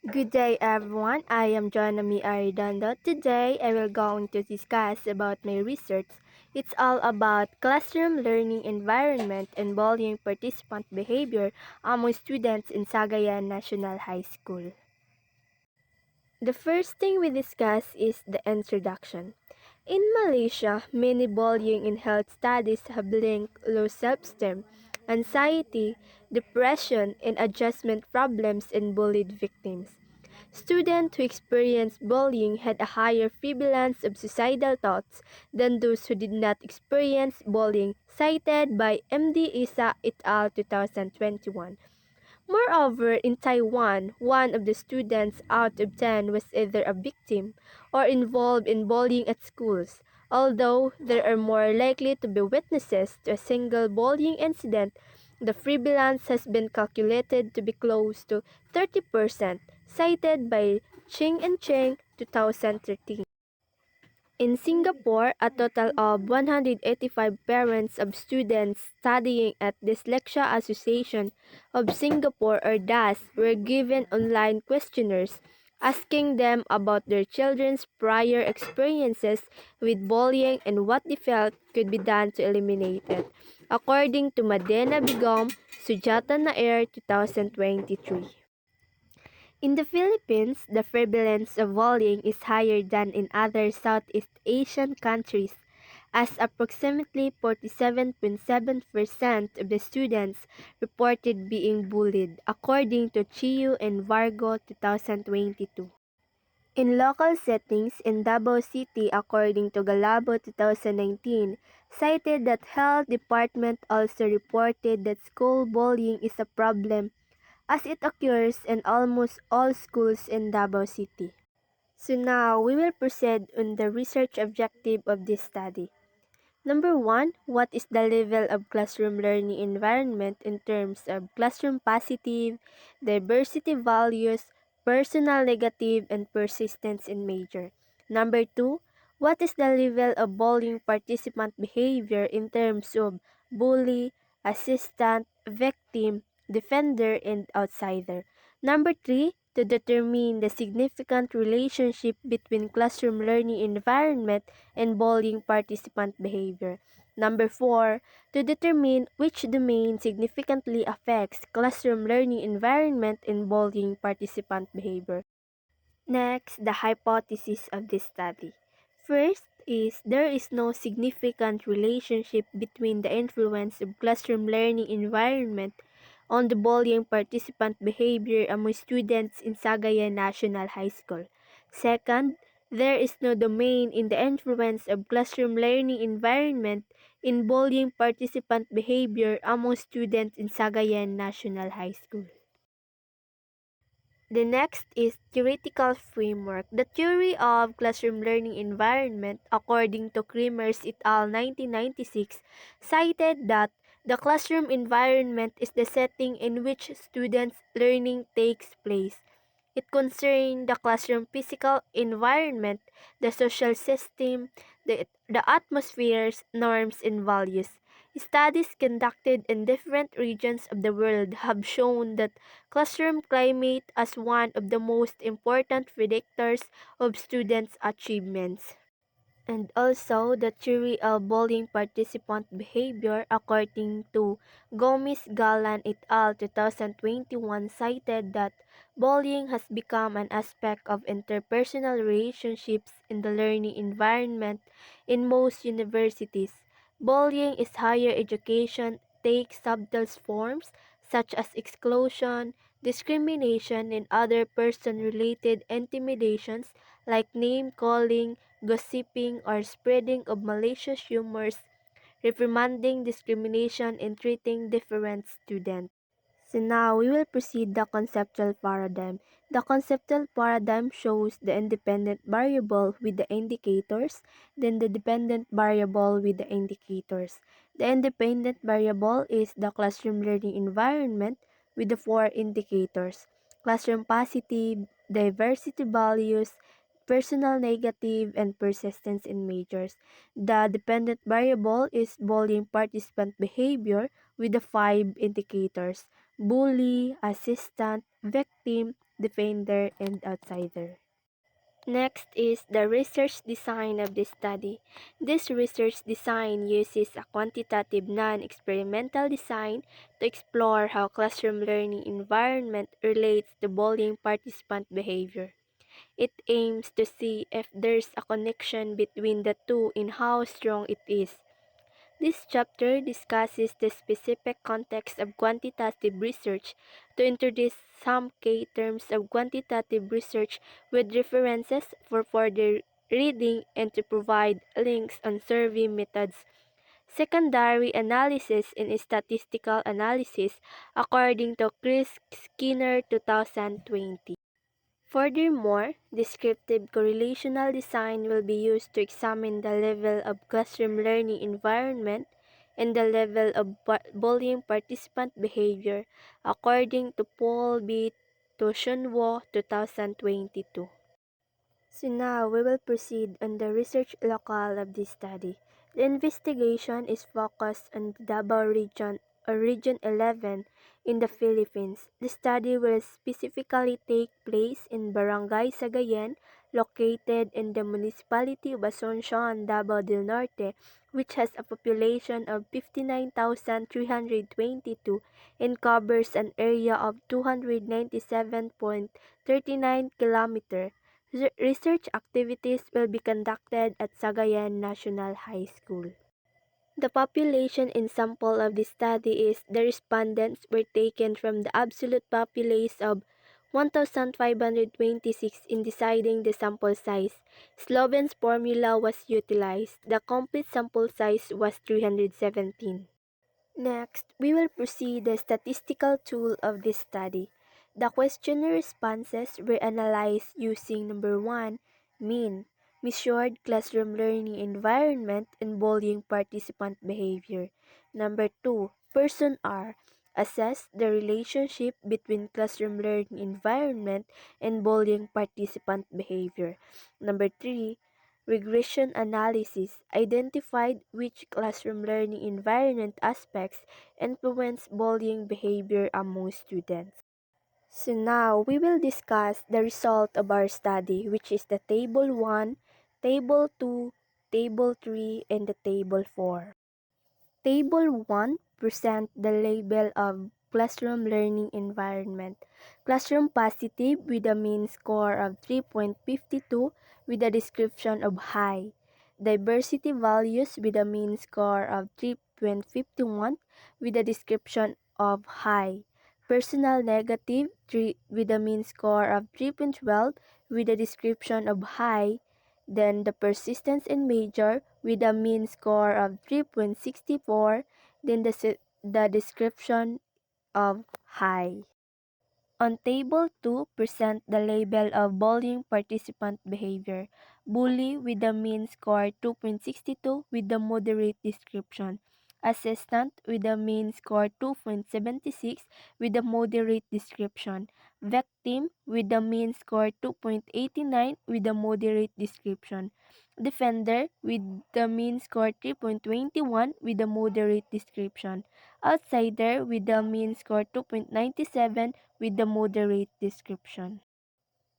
Good day everyone, I am Joanami Aridondo. Today I will going to discuss about my research. It's all about classroom learning environment and bullying participant behavior among students in Sagayan National High School. The first thing we discuss is the introduction. In Malaysia, many bullying and health studies have linked low self-esteem, anxiety, depression, and adjustment problems in bullied victims. Students who experienced bullying had a higher prevalence of suicidal thoughts than those who did not experience bullying, cited by MD Isa et al. 2021. Moreover, in Taiwan, one of the students out of 10 was either a victim or involved in bullying at schools. Although there are more likely to be witnesses to a single bullying incident, the prevalence has been calculated to be close to 30%, cited by Ching and Cheng 2013. In Singapore, a total of 185 parents of students studying at Dyslexia Association of Singapore or DAS were given online questionnaires asking them about their children's prior experiences with bullying and what they felt could be done to eliminate it, according to Madena Bigom, Sujata Nair, 2023. In the Philippines, the prevalence of bullying is higher than in other Southeast Asian countries, as approximately 47.7% of the students reported being bullied, according to Chiu and Vargo 2022. In local settings in Davao City, according to Galabo 2019, cited that health department also reported that school bullying is a problem as it occurs in almost all schools in Davao City. So now we will proceed on the research objective of this study. Number 1, what is the level of classroom learning environment in terms of classroom positive, diversity values, personal negative, and persistence in major? Number 2, what is the level of bullying participant behavior in terms of bully, assistant, victim, defender, and outsider? Number 3, to determine the significant relationship between classroom learning environment and bullying participant behavior. Number 4, to determine which domain significantly affects classroom learning environment and bullying participant behavior. Next, the hypothesis of this study. First is there is no significant relationship between the influence of classroom learning environment on the bullying participant behavior among students in Sagayan National High School. Second, there is no domain in the influence of classroom learning environment in bullying participant behavior among students in Sagayan National High School. The next is theoretical framework. The theory of classroom learning environment, according to Kremers et al. 1996, cited that the classroom environment is the setting in which students' learning takes place. It concerns the classroom physical environment, the social system, the atmospheres, norms, and values. Studies conducted in different regions of the world have shown that classroom climate as one of the most important predictors of students' achievements. And also the theory of bullying participant behavior, according to Gomez Galan et al. 2021, cited that bullying has become an aspect of interpersonal relationships in the learning environment in most universities. Bullying is higher education takes subtle forms such as exclusion, discrimination, and other person-related intimidations like name-calling, gossiping, or spreading of malicious humors, reprimanding discrimination, and treating different students. So now we will proceed the conceptual paradigm. The conceptual paradigm shows the independent variable with the indicators, then the dependent variable with the indicators. The independent variable is the classroom learning environment with the four indicators: classroom positive, diversity values, personal negative, and persistence in majors. The dependent variable is bullying participant behavior with the five indicators: bully, assistant, victim, defender, and outsider. Next is the research design of the study. This research design uses a quantitative non-experimental design to explore how classroom learning environment relates to bullying participant behavior. It aims to see if there's a connection between the two and how strong it is. This chapter discusses the specific context of quantitative research to introduce some key terms of quantitative research with references for further reading and to provide links on survey methods, secondary analysis, and statistical analysis according to Chris Skinner 2020. Furthermore, descriptive correlational design will be used to examine the level of classroom learning environment and the level of bullying participant behavior according to Paul B. Toshonwo 2022. So now we will proceed on the research locale of this study. The investigation is focused on the Davao region or Region 11 in the Philippines. The study will specifically take place in Barangay Sagayan, located in the municipality of Asuncion, Davao del Norte, which has a population of 59,322 and covers an area of 297.39 km. Research activities will be conducted at Sagayan National High School. The population in sample of this study is the respondents were taken from the absolute populace of 1,526 in deciding the sample size. Sloven's formula was utilized. The complete sample size was 317. Next, we will proceed the statistical tool of this study. The questionnaire responses were analyzed using number 1, mean, measured classroom learning environment and bullying participant behavior. Number 2, person R, assess the relationship between classroom learning environment and bullying participant behavior. Number 3, regression analysis identified which classroom learning environment aspects influence bullying behavior among students. So now we will discuss the result of our study, which is the Table 1, Table 2, Table 3, and the Table 4. Table 1 present the label of classroom learning environment. Classroom positive with a mean score of 3.52 with a description of high. Diversity values with a mean score of 3.51 with a description of high. Personal negative 3 with a mean score of 3.12 with a description of high. Then the persistence in major with a mean score of 3.64, then the description of high. On Table 2, present the label of bullying participant behavior. Bully with the mean score 2.62 with the moderate description. Assistant with the mean score 2.76 with the moderate description. Victim with the mean score 2.89 with the moderate description. Defender with the mean score 3.21 with the moderate description. Outsider with the mean score 2.97 with the moderate description.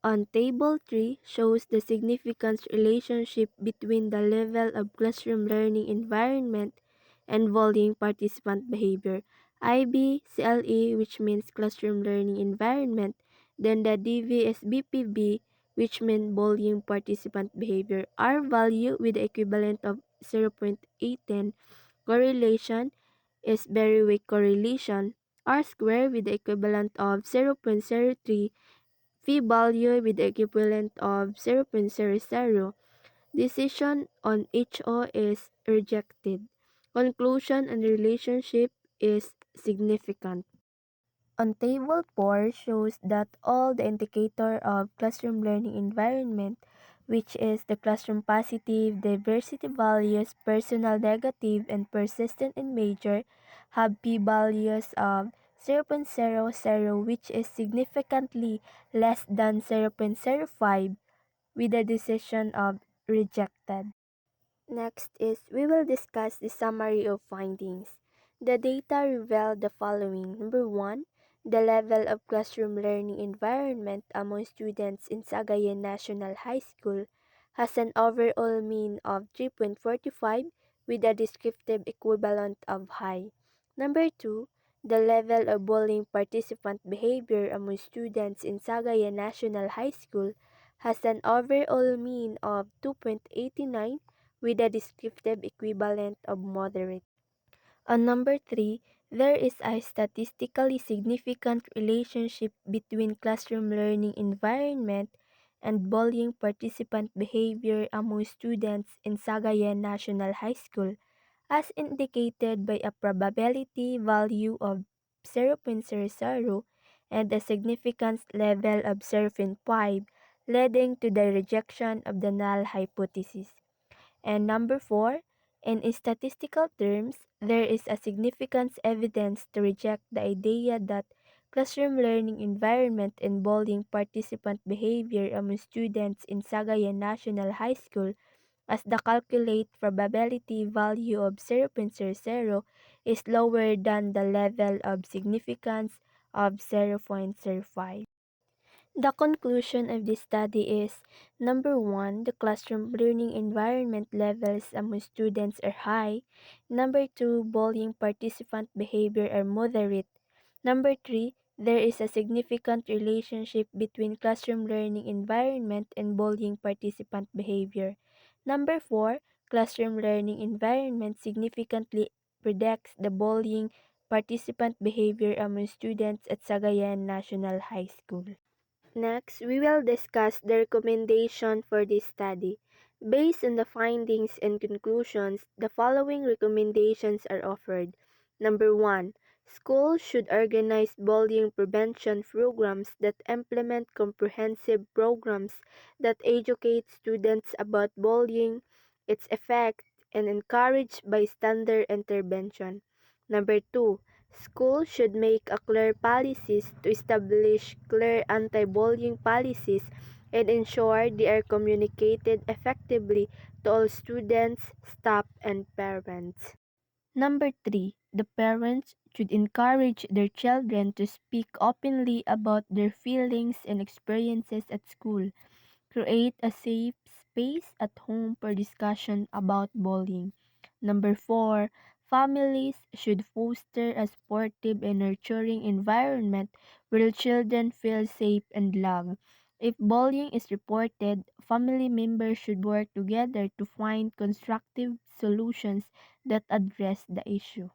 On Table 3 shows the significance relationship between the level of classroom learning environment and bullying participant behavior. IB, CLE, which means classroom learning environment, then the DVSBPB, which means bullying participant behavior. R value with the equivalent of 0.810. Correlation is very weak correlation. R square with the equivalent of 0.03. P-value with the equivalent of 0.00. Decision on HO is rejected. Conclusion and relationship is significant. On Table 4 shows that all the indicator of classroom learning environment, which is the classroom positive, diversity values, personal negative, and persistent in major, have p-values of 0.00, which is significantly less than 0.05 with a decision of rejected. Next is we will discuss the summary of findings. The data reveal the following. Number 1, The level of classroom learning environment among students in Sagayan National High School has an overall mean of 3.45 with a descriptive equivalent of high. Number 2, the level of bullying participant behavior among students in Sagayan National High School has an overall mean of 2.89 with a descriptive equivalent of moderate. On number 3, there is a statistically significant relationship between classroom learning environment and bullying participant behavior among students in Sagayan National High School, as indicated by a probability value of 0.00 and a significance level of 0.5, leading to the rejection of the null hypothesis. And number 4, in statistical terms, there is a significant evidence to reject the idea that classroom learning environment involving participant behavior among students in Sagayan National High School as the calculate probability value of 0.00 is lower than the level of significance of 0.05. The conclusion of this study is: number 1, the classroom learning environment levels among students are high. Number 2, bullying participant behavior are moderate. Number 3, there is a significant relationship between classroom learning environment and bullying participant behavior. Number 4, classroom learning environment significantly predicts the bullying participant behavior among students at Sagayan National High School. Next, we will discuss the recommendation for this study. Based on the findings and conclusions, the following recommendations are offered. Number 1, schools should organize bullying prevention programs that implement comprehensive programs that educate students about bullying, its effects, and encourage bystander intervention. Number 2, schools should make a clear policies to establish clear anti-bullying policies and ensure they are communicated effectively to all students, staff, and parents. Number 3, the parents should encourage their children to speak openly about their feelings and experiences at school. Create a safe space at home for discussion about bullying. Number 4, families should foster a supportive and nurturing environment where children feel safe and loved. If bullying is reported, family members should work together to find constructive solutions that address the issue.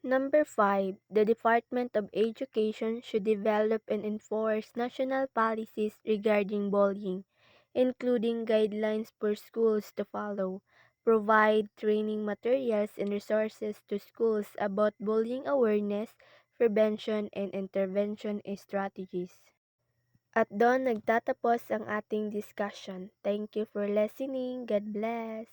Number 5, the Department of Education should develop and enforce national policies regarding bullying, including guidelines for schools to follow. Provide training materials and resources to schools about bullying awareness, prevention, and intervention strategies. At doon nagtatapos ang ating discussion. Thank you for listening. God bless.